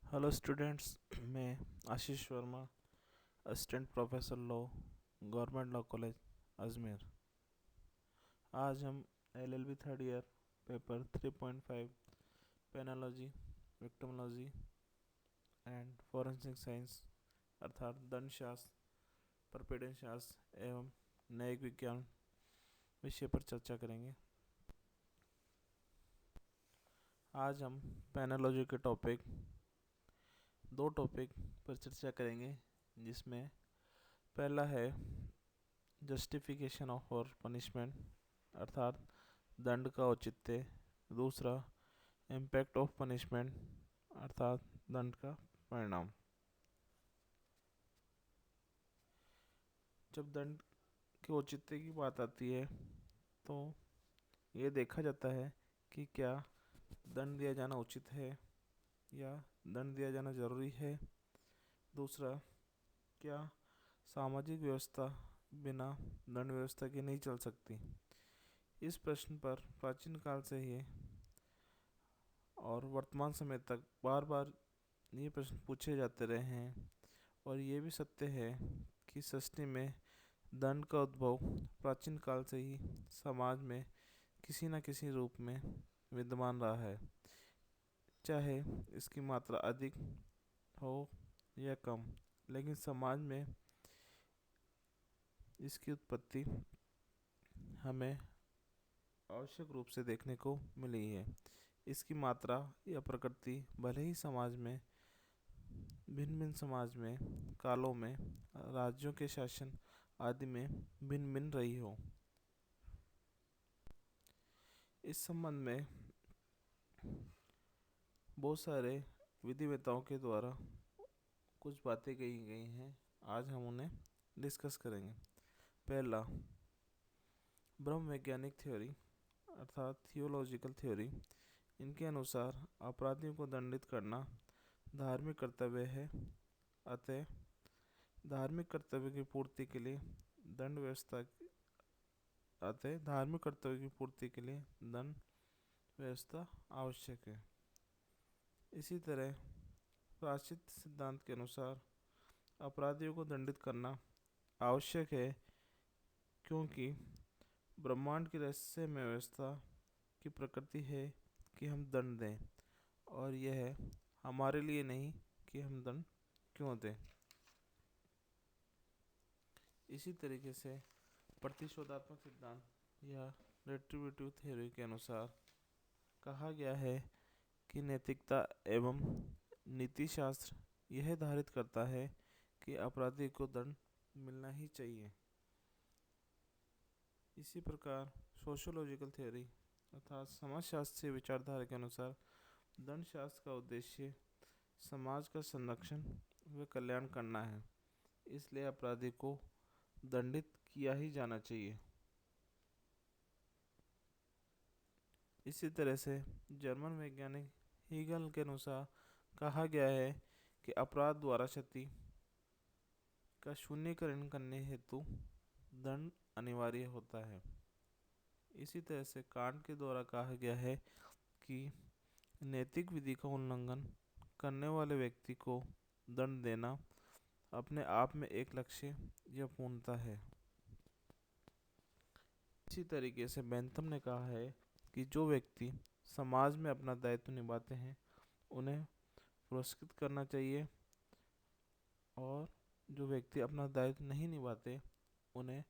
Hello students. मैं Ashish Verma, assistant professor law, government law college Ajmer. आज हम LLB third year paper 3.5 penology, victimology and forensic science अर्थात दंडशास्त्र, परपेडेंट शास्त्र एवं न्यायिक विज्ञान विषय पर चर्चा करेंगे। आज हम पेनोलॉजी के दो टॉपिक पर चर्चा करेंगे, जिसमें पहला है जस्टिफिकेशन ऑफ और पनिशमेंट अर्थात दंड का औचित्य। दूसरा इम्पैक्ट ऑफ पनिशमेंट अर्थात दंड का परिणाम। जब दंड के औचित्य की बात आती है तो ये देखा जाता है कि क्या दंड दिया जाना उचित है या दंड दिया जाना ज़रूरी है। दूसरा, क्या सामाजिक व्यवस्था बिना दंड व्यवस्था के नहीं चल सकती। इस प्रश्न पर प्राचीन काल से ही और वर्तमान समय तक बार बार ये प्रश्न पूछे जाते रहे हैं। और ये भी सत्य है कि सृष्टि में दंड का उद्भव प्राचीन काल से ही समाज में किसी न किसी रूप में विद्यमान रहा है, चाहे इसकी मात्रा अधिक हो या कम। लेकिन समाज में इसकी उत्पत्ति हमें आवश्यक रूप से देखने को मिली है। इसकी मात्रा या प्रकृति भले ही समाज में भिन्न भिन्न समाज में कालों में राज्यों के शासन आदि में भिन्न भिन्न रही हो। इस संबंध में बहुत सारे विधिवेताओं के द्वारा कुछ बातें कही गई हैं। आज हम उन्हें डिस्कस करेंगे। पहला, ब्रह्म वैज्ञानिक थ्योरी अर्थात थियोलॉजिकल थ्योरी। इनके अनुसार अपराधियों को दंडित करना धार्मिक कर्तव्य है। अतः धार्मिक कर्तव्य की पूर्ति के लिए दंड व्यवस्था अतः धार्मिक कर्तव्य की पूर्ति के लिए दंड व्यवस्था आवश्यक है। इसी तरह प्रायश्चित सिद्धांत के अनुसार अपराधियों को दंडित करना आवश्यक है, क्योंकि ब्रह्मांड की रहस्यमय व्यवस्था की प्रकृति है कि हम दंड दें, और यह हमारे लिए नहीं कि हम दंड क्यों दें। इसी तरीके से प्रतिशोधात्मक सिद्धांत या रेट्रिब्यूटिव थ्योरी के अनुसार कहा गया है कि नैतिकता एवं नीति शास्त्र यह धारित करता है कि अपराधी को दंड मिलना ही चाहिए। इसी प्रकार सोशियोलॉजिकल थ्योरी अर्थात समाजशास्त्रीय विचारधारा के अनुसार दंड शास्त्र का उद्देश्य समाज का संरक्षण व कल्याण करना है। इसलिए अपराधी को दंडित किया ही जाना चाहिए। इसी तरह से जर्मन वैज्ञानिक हीगल के अनुसार कहा गया है कि अपराध द्वारा क्षति का शून्यकरण करने हेतु दंड अनिवार्य होता है। इसी तरह से कांट के द्वारा कहा गया है कि नैतिक विधि का उल्लंघन करने वाले व्यक्ति को दंड देना अपने आप में एक लक्ष्य या पूर्णता है। इसी तरीके से बेंथम ने कहा है कि जो व्यक्ति समाज में अपना दायित्व निभाते हैं उन्हें पुरस्कृत करना चाहिए, और जो व्यक्ति अपना दायित्व नहीं निभाते उन्हें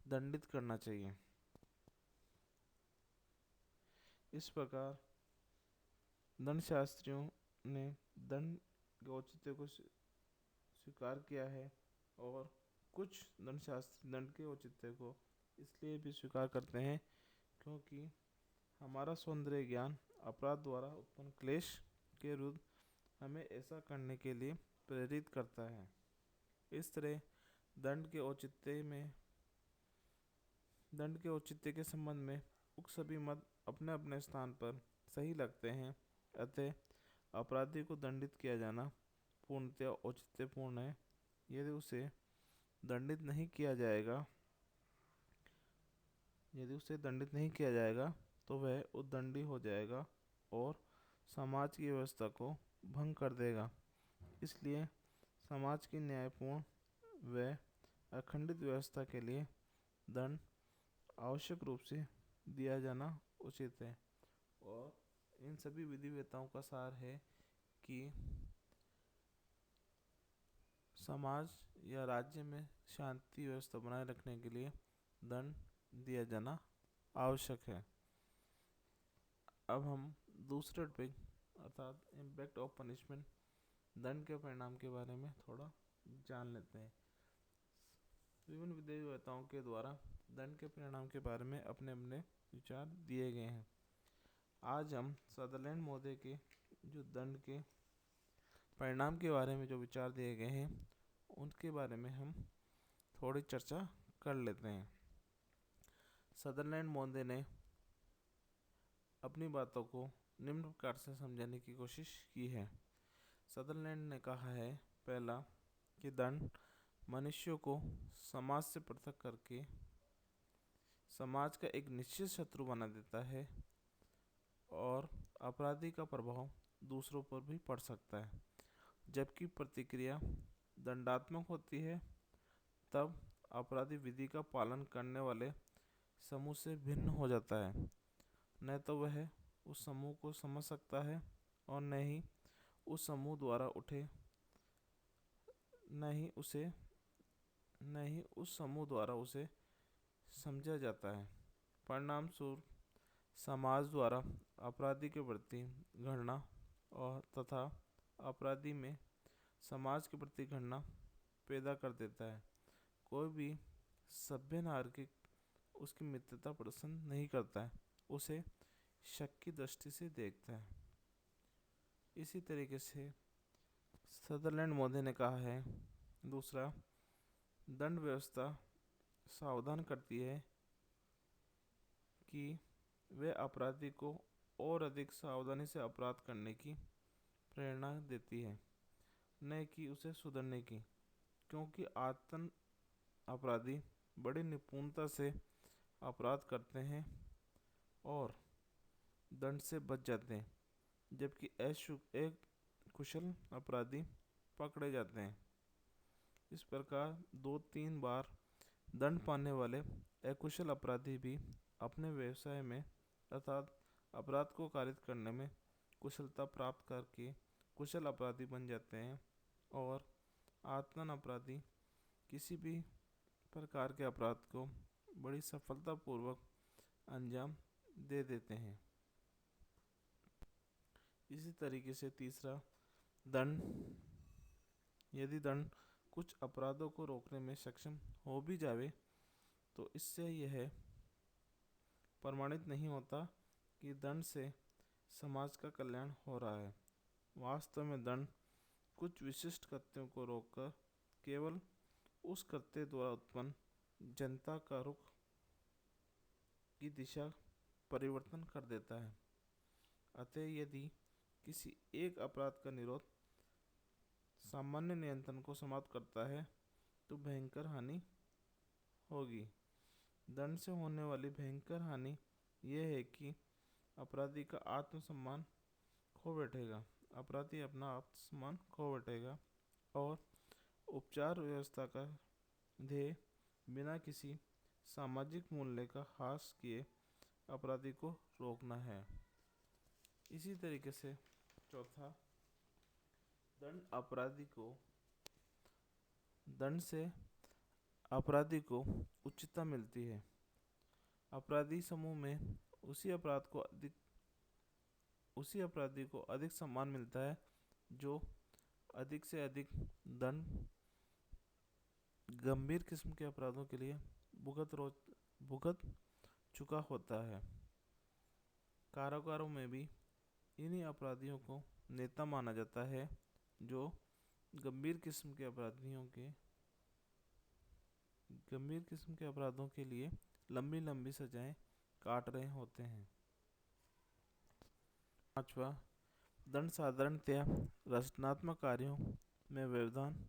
दंडित करना चाहिए। इस प्रकार दंड शास्त्रियों ने दंड के औचित्य को स्वीकार किया है, और कुछ दंड शास्त्री दंड के औचित्य को इसलिए भी स्वीकार करते हैं क्योंकि हमारा सौंदर्य ज्ञान अपराध द्वारा उत्पन्न क्लेश के विरुद्ध हमें ऐसा करने के लिए प्रेरित करता है। इस तरह दंड के औचित्य के संबंध में उक्त सभी मत अपने अपने स्थान पर सही लगते हैं। अतः अपराधी को दंडित किया जाना पूर्णतया औचित्यपूर्ण है। यदि उसे दंडित नहीं किया जाएगा तो वह उद्दंडी हो जाएगा और समाज की व्यवस्था को भंग कर देगा। इसलिए समाज की न्यायपूर्ण व अखंडित व्यवस्था के लिए दंड आवश्यक रूप से दिया जाना उचित है। और इन सभी विधिवेताओं का सार है कि समाज या राज्य में शांति व्यवस्था बनाए रखने के लिए दंड दिया जाना आवश्यक है। अब हम दूसरे टॉपिक अर्थात इम्पैक्ट ऑफ पनिशमेंट, दंड के परिणाम के बारे में थोड़ा जान लेते हैं। विभिन्न विधिवेताओं के द्वारा दंड के परिणाम के बारे में अपने अपने विचार दिए गए हैं। आज हम सदरलैंड महोदय के जो दंड के परिणाम के बारे में जो विचार दिए गए हैं उनके बारे में हम थोड़ी चर्चा कर लेते हैं। सदरलैंड महोदय ने अपनी बातों को निम्न प्रकार से समझाने की कोशिश की है। सदरलैंड ने कहा है, पहला, कि दंड मनुष्यों को समाज से पृथक करके समाज का एक निश्चित शत्रु बना देता है और अपराधी का प्रभाव दूसरों पर भी पड़ सकता है। जबकि प्रतिक्रिया दंडात्मक होती है, तब अपराधी विधि का पालन करने वाले समूह से भिन्न हो जाता है। न तो वह उस समूह को समझ सकता है और न ही उस समूह द्वारा उठे उसे समझा जाता है। परिणाम स्वरूप समाज द्वारा अपराधी के प्रति घृणा और तथा अपराधी में समाज के प्रति घृणा पैदा कर देता है। कोई भी सभ्य नागरिक उसकी मित्रता पसंद नहीं करता है, उसे शक की दृष्टि से देखता है। इसी तरीके से सदरलैंड महोदय ने कहा है, दूसरा, दंड व्यवस्था सावधान करती है कि वह अपराधी को और अधिक सावधानी से अपराध करने की प्रेरणा देती है, न कि उसे सुधरने की, क्योंकि आतंक अपराधी बड़ी निपुणता से अपराध करते हैं और दंड से बच जाते हैं, जबकि एक कुशल अपराधी पकड़े जाते हैं। इस प्रकार 2-3 बार दंड पाने वाले अकुशल अपराधी भी अपने व्यवसाय में अर्थात अपराध को कारित करने में कुशलता प्राप्त करके कुशल अपराधी बन जाते हैं और आतंक अपराधी किसी भी प्रकार के अपराध को बड़ी सफलतापूर्वक अंजाम दे देते हैं। इसी तरीके से तीसरा, दंड, यदि दंड कुछ अपराधों को रोकने में सक्षम हो भी जावे तो इससे यह प्रमाणित नहीं होता कि दंड से समाज का कल्याण हो रहा है। वास्तव में दंड कुछ विशिष्ट कृत्यों को रोककर केवल उस कृत्य द्वारा उत्पन्न जनता का रुख की दिशा परिवर्तन कर देता है। अतः यदि किसी एक अपराध का निरोध सामान्य नियंत्रण को समाप्त करता है तो भयंकर हानि होगी। दंड से होने वाली भयंकर हानि यह है कि अपराधी का आत्मसम्मान खो बैठेगा और उपचार व्यवस्था का ध्येय बिना किसी सामाजिक मूल्य का ह्रास किए अपराधी को रोकना है। इसी तरीके से चौथा, दंड से अपराधी को उच्चता मिलती है। अपराधी समूह में उसी अपराधी को अधिक सम्मान मिलता है जो अधिक से अधिक दंड गंभीर किस्म के अपराधों के लिए भुगत चुका होता है। कारागारों में भी इन्हीं अपराधियों को नेता माना जाता है जो गंभीर किस्म के अपराधों के लिए लंबी लंबी सजाएं काट रहे होते हैं। पांचवा, दंड साधारणतया रचनात्मक कार्यों में व्यवधान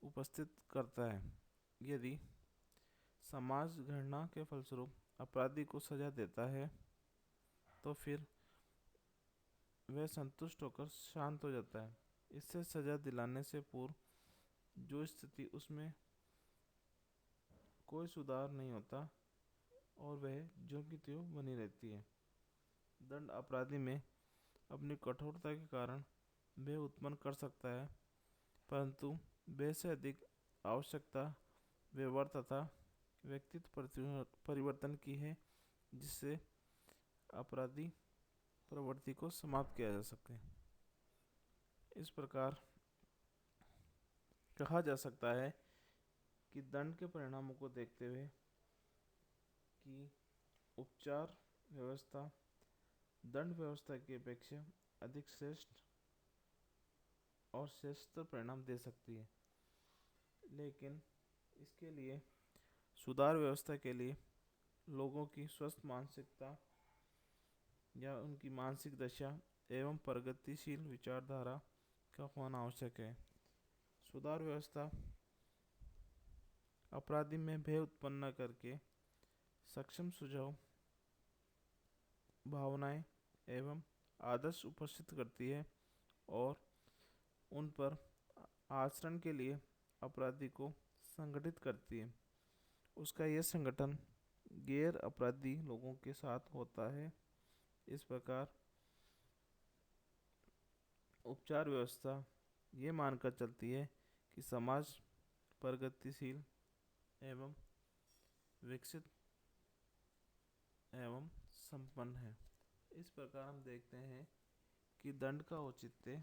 उपस्थित करता है। यदि समाज घृणा के फलस्वरूप अपराधी को सजा देता है तो फिर वह संतुष्ट होकर शांत हो जाता है इससे सजा दिलाने से पूर्व जो स्थिति उसमें कोई सुधार नहीं होता और वह ज्यों की त्यों बनी रहती है। दंड अपराधी में अपनी कठोरता के कारण भय उत्पन्न कर सकता है, परंतु भय से अधिक आवश्यकता व्यवहार तथा व्यक्तित्व परिवर्तन की है, जिससे अपराधी प्रवृत्ति को समाप्त किया जा सके। इस प्रकार कहा जा सकता है कि दंड के परिणामों को देखते हुए कि उपचार व्यवस्था दंड व्यवस्था की अपेक्षा अधिक श्रेष्ठ और श्रेष्ठ परिणाम दे सकती है, लेकिन इसके लिए सुधार व्यवस्था के लिए लोगों की स्वस्थ मानसिकता या उनकी मानसिक दशा एवं प्रगतिशील विचारधारा का होना आवश्यक है। सुधार व्यवस्था अपराधी में भय उत्पन्न न करके सक्षम सुझाव, भावनाएं एवं आदर्श उपस्थित करती है और उन पर आचरण के लिए अपराधी को संगठित करती है। उसका यह संगठन गैर अपराधी लोगों के साथ होता है। इस प्रकार उपचार व्यवस्था ये मानकर चलती है कि समाज प्रगतिशील एवं विकसित एवं संपन्न है। इस प्रकार हम देखते हैं कि दंड का औचित्य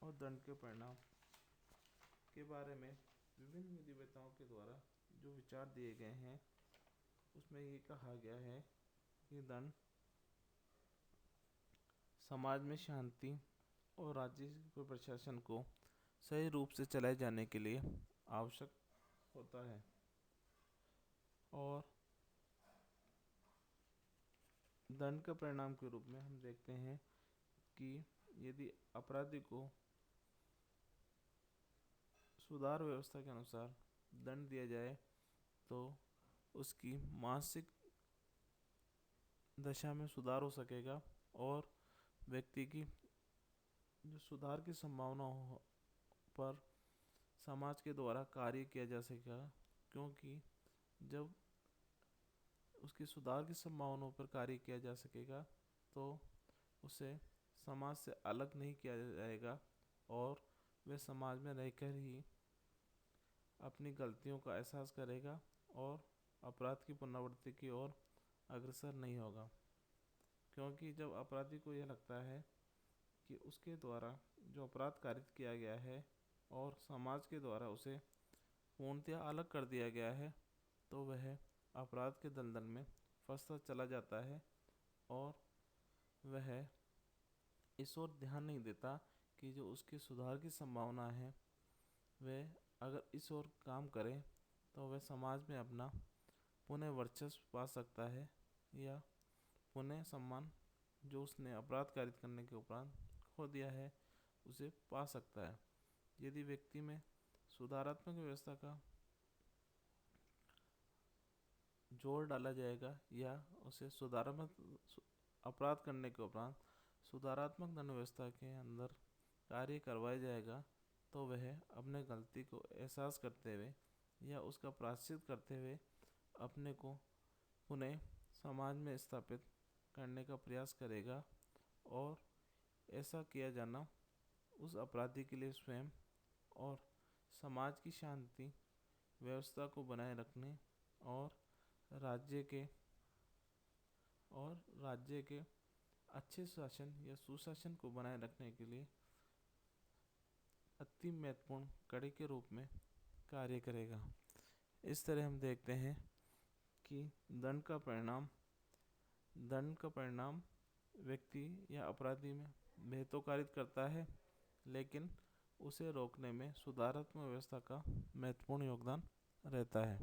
और दंड के परिणाम के बारे में विभिन्न विधिवेताओं के द्वारा जो विचार दिए गए हैं, उसमें ये कहा गया है कि दंड समाज में शांति और राज्य के प्रशासन को सही रूप से चलाए जाने के लिए आवश्यक होता है। और दंड का परिणाम के रूप में हम देखते हैं कि यदि अपराधी को सुधार व्यवस्था के अनुसार दंड दिया जाए तो उसकी मानसिक दशा में सुधार हो सकेगा और व्यक्ति की जो सुधार की संभावना पर समाज के द्वारा कार्य किया जा सकेगा, क्योंकि जब उसकी सुधार की संभावनाओं पर कार्य किया जा सकेगा तो उसे समाज से अलग नहीं किया जाएगा और वह समाज में रहकर ही अपनी गलतियों का एहसास करेगा और अपराध की पुनरावृत्ति की ओर अग्रसर नहीं होगा। क्योंकि जब अपराधी को यह लगता है कि उसके द्वारा जो अपराध कारित किया गया है और समाज के द्वारा उसे पूर्णतया अलग कर दिया गया है, तो वह अपराध के दलदल में फंसता चला जाता है और वह इस ओर ध्यान नहीं देता कि जो उसकी सुधार की संभावना है, वह अगर इस ओर काम करे तो वह समाज में अपना पुनः वर्चस्व पा सकता है या पुनः सम्मान जो उसने अपराध कारित करने के उपरांत खो दिया है उसे पा सकता है। यदि व्यक्ति में सुधारात्मक व्यवस्था का जोर डाला जाएगा या उसे सुधारात्मक अपराध करने के उपरांत सुधारात्मक दंड व्यवस्था के अंदर कार्य करवाया जाएगा, तो वह अपने गलती को एहसास करते हुए या उसका प्रायश्चित करते हुए अपने को पुनः समाज में स्थापित करने का प्रयास करेगा। और ऐसा किया जाना उस अपराधी के लिए स्वयं और समाज की शांति व्यवस्था को बनाए रखने और राज्य के अच्छे शासन या सुशासन को बनाए रखने के लिए अति महत्वपूर्ण कड़ी के रूप में कार्य करेगा। इस तरह हम देखते हैं कि दंड का परिणाम व्यक्ति या अपराधी में भय तो कारित करता है, लेकिन उसे रोकने में सुधारात्मक व्यवस्था का महत्वपूर्ण योगदान रहता है।